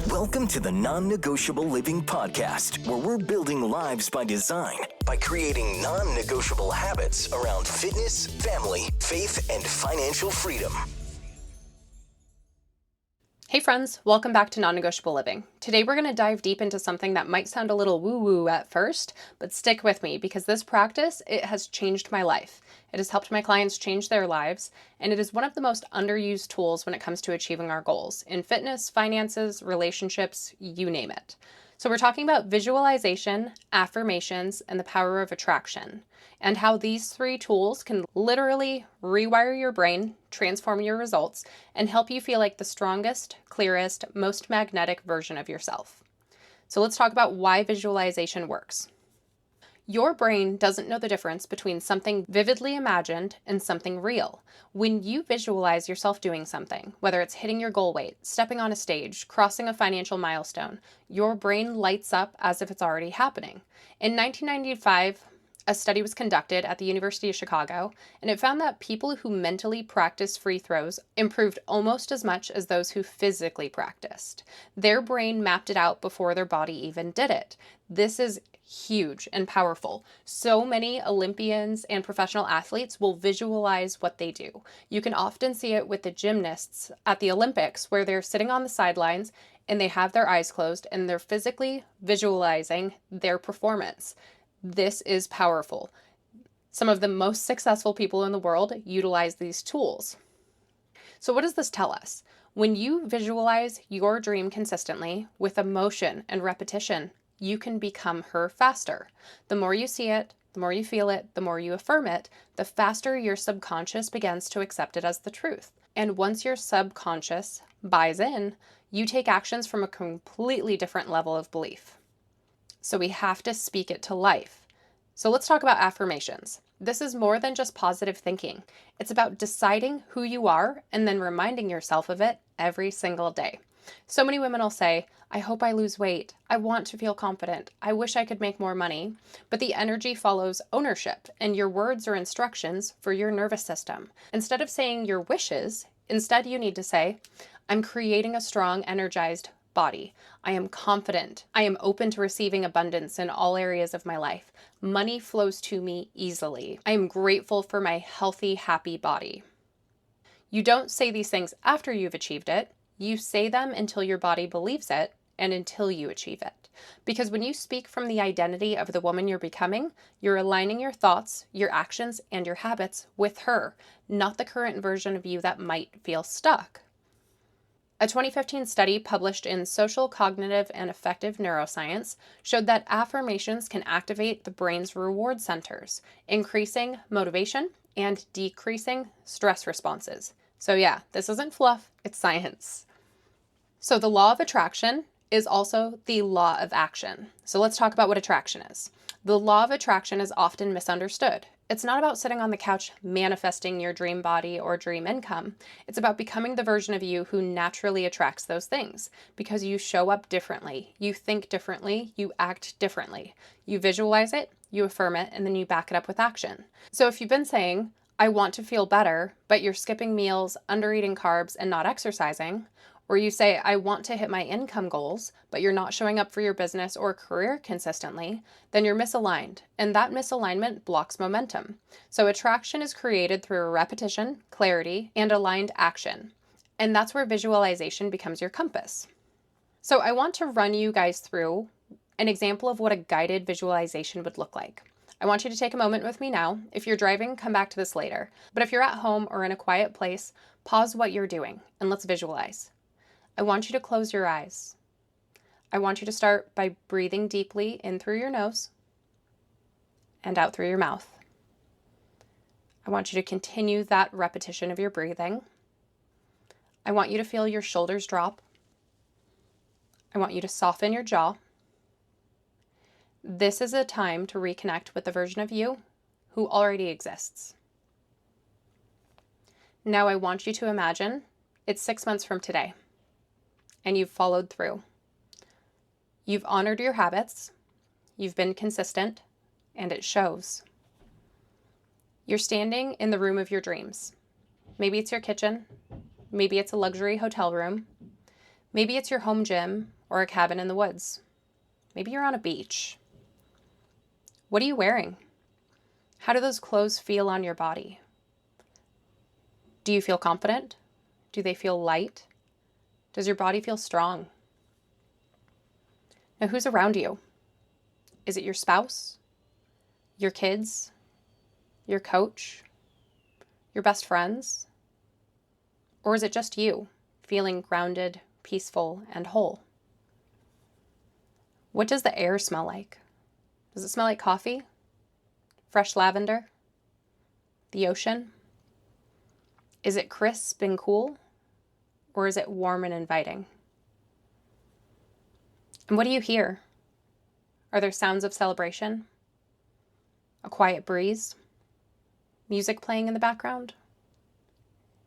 Welcome to the Non-Negotiable Living podcast, where we're building lives by design by creating non-negotiable habits around fitness, family, faith, and financial freedom. Hey friends, welcome back to Non-Negotiable Living. Today we're going to dive deep into something that might sound a little woo-woo at first, but stick with me because this practice, it has changed my life. It has helped my clients change their lives, and it is one of the most underused tools when it comes to achieving our goals in fitness, finances, relationships, you name it. So we're talking about visualization, affirmations, and the power of attraction, and how these three tools can literally rewire your brain, transform your results, and help you feel like the strongest, clearest, most magnetic version of yourself. So let's talk about why visualization works. Your brain doesn't know the difference between something vividly imagined and something real. When you visualize yourself doing something, whether it's hitting your goal weight, stepping on a stage, crossing a financial milestone, your brain lights up as if it's already happening. In 1995, a study was conducted at the University of Chicago, and it found that people who mentally practiced free throws improved almost as much as those who physically practiced. Their brain mapped it out before their body even did it. This is huge and powerful. So many Olympians and professional athletes will visualize what they do. You can often see it with the gymnasts at the Olympics, where they're sitting on the sidelines and they have their eyes closed and they're physically visualizing their performance. This is powerful. Some of the most successful people in the world utilize these tools. So what does this tell us? When you visualize your dream consistently with emotion and repetition, you can become her faster. The more you see it, the more you feel it, the more you affirm it, the faster your subconscious begins to accept it as the truth. And once your subconscious buys in, you take actions from a completely different level of belief. So we have to speak it to life. So let's talk about affirmations. This is more than just positive thinking. It's about deciding who you are and then reminding yourself of it every single day. So many women will say, I hope I lose weight. I want to feel confident. I wish I could make more money. But the energy follows ownership, and your words are instructions for your nervous system. Instead of saying your wishes, instead you need to say, I'm creating a strong, energized body. I am confident. I am open to receiving abundance in all areas of my life. Money flows to me easily. I am grateful for my healthy, happy body. You don't say these things after you've achieved it. You say them until your body believes it and until you achieve it. Because when you speak from the identity of the woman you're becoming, you're aligning your thoughts, your actions, and your habits with her, not the current version of you that might feel stuck. A 2015 study published in Social, Cognitive, and Affective Neuroscience showed that affirmations can activate the brain's reward centers, increasing motivation and decreasing stress responses. So yeah, this isn't fluff, it's science. So the law of attraction is also the law of action. So let's talk about what attraction is. The law of attraction is often misunderstood. It's not about sitting on the couch manifesting your dream body or dream income. It's about becoming the version of you who naturally attracts those things because you show up differently, you think differently, you act differently. You visualize it, you affirm it, and then you back it up with action. So if you've been saying, I want to feel better, but you're skipping meals, under-eating carbs, and not exercising, or you say, I want to hit my income goals, but you're not showing up for your business or career consistently, then you're misaligned, and that misalignment blocks momentum. So attraction is created through repetition, clarity, and aligned action. And that's where visualization becomes your compass. So I want to run you guys through an example of what a guided visualization would look like. I want you to take a moment with me now. If you're driving, come back to this later. But if you're at home or in a quiet place, pause what you're doing and let's visualize. I want you to close your eyes. I want you to start by breathing deeply in through your nose and out through your mouth. I want you to continue that repetition of your breathing. I want you to feel your shoulders drop. I want you to soften your jaw. This is a time to reconnect with the version of you who already exists. Now I want you to imagine it's 6 months from today. And you've followed through. You've honored your habits, you've been consistent, and it shows. You're standing in the room of your dreams. Maybe it's your kitchen, maybe it's a luxury hotel room, Maybe it's your home gym or a cabin in the woods. Maybe you're on a beach. What are you wearing? How do those clothes feel on your body? Do you feel confident? Do they feel light? Does your body feel strong? Now, who's around you? Is it your spouse? Your kids? Your coach? Your best friends? Or is it just you, feeling grounded, peaceful, and whole? What does the air smell like? Does it smell like coffee? Fresh lavender? The ocean? Is it crisp and cool? Or is it warm and inviting? And what do you hear? Are there sounds of celebration? A quiet breeze? Music playing in the background?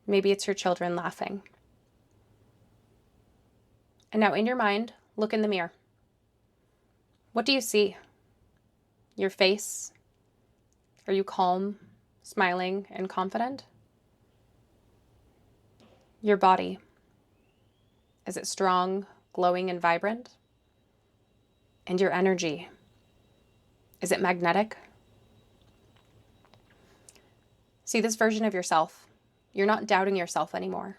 Maybe it's your children laughing. And now in your mind, look in the mirror. What do you see? Your face? Are you calm, smiling, and confident? Your body. Is it strong, glowing, and vibrant? And your energy. Is it magnetic? See this version of yourself. You're not doubting yourself anymore.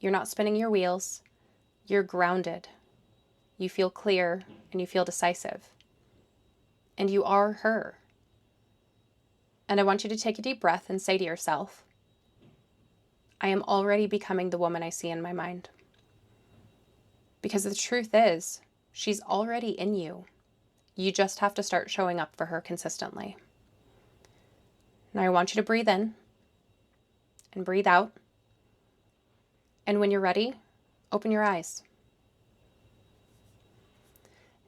You're not spinning your wheels. You're grounded. You feel clear and you feel decisive. And you are her. And I want you to take a deep breath and say to yourself, I am already becoming the woman I see in my mind. Because the truth is, she's already in you. You just have to start showing up for her consistently. Now I want you to breathe in and breathe out. And when you're ready, open your eyes.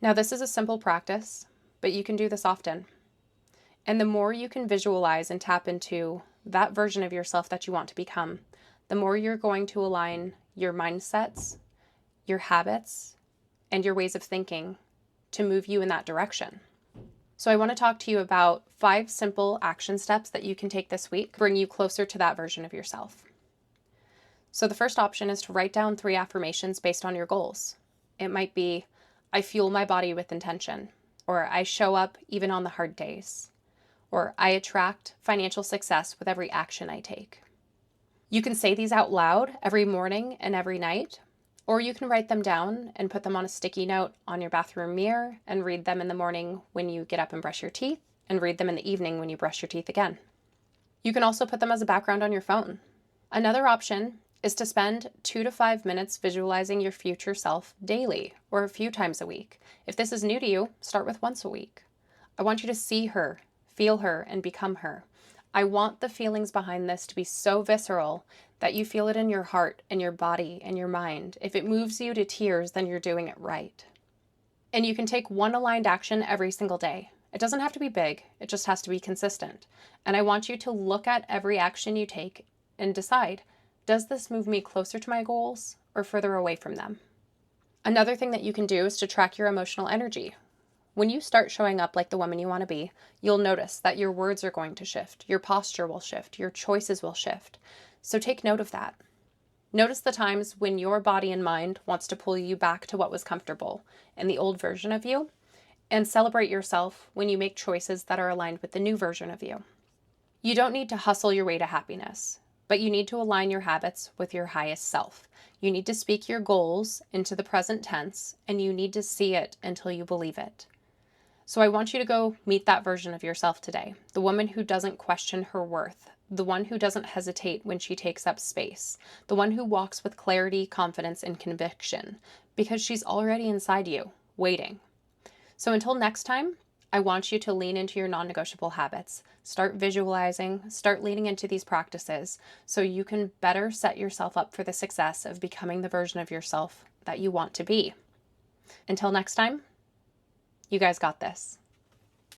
Now this is a simple practice, but you can do this often. And the more you can visualize and tap into that version of yourself that you want to become, the more you're going to align your mindsets, your habits, and your ways of thinking to move you in that direction. So I want to talk to you about 5 simple action steps that you can take this week to bring you closer to that version of yourself. So the first option is to write down 3 affirmations based on your goals. It might be, I fuel my body with intention, or I show up even on the hard days, or I attract financial success with every action I take. You can say these out loud every morning and every night, or you can write them down and put them on a sticky note on your bathroom mirror and read them in the morning when you get up and brush your teeth, and read them in the evening when you brush your teeth again. You can also put them as a background on your phone. Another option is to spend 2 to 5 minutes visualizing your future self daily or a few times a week. If this is new to you, start with once a week. I want you to see her, feel her, and become her. I want the feelings behind this to be so visceral that you feel it in your heart and your body and your mind. If it moves you to tears, then you're doing it right. And you can take one aligned action every single day. It doesn't have to be big, it just has to be consistent. And I want you to look at every action you take and decide, does this move me closer to my goals or further away from them? Another thing that you can do is to track your emotional energy. When you start showing up like the woman you want to be, you'll notice that your words are going to shift, your posture will shift, your choices will shift. So take note of that. Notice the times when your body and mind wants to pull you back to what was comfortable and the old version of you, and celebrate yourself when you make choices that are aligned with the new version of you. You don't need to hustle your way to happiness, but you need to align your habits with your highest self. You need to speak your goals into the present tense, and you need to see it until you believe it. So I want you to go meet that version of yourself today, the woman who doesn't question her worth, the one who doesn't hesitate when she takes up space, the one who walks with clarity, confidence, and conviction, because she's already inside you, waiting. So until next time, I want you to lean into your non-negotiable habits. Start visualizing, start leaning into these practices so you can better set yourself up for the success of becoming the version of yourself that you want to be. Until next time, you guys got this.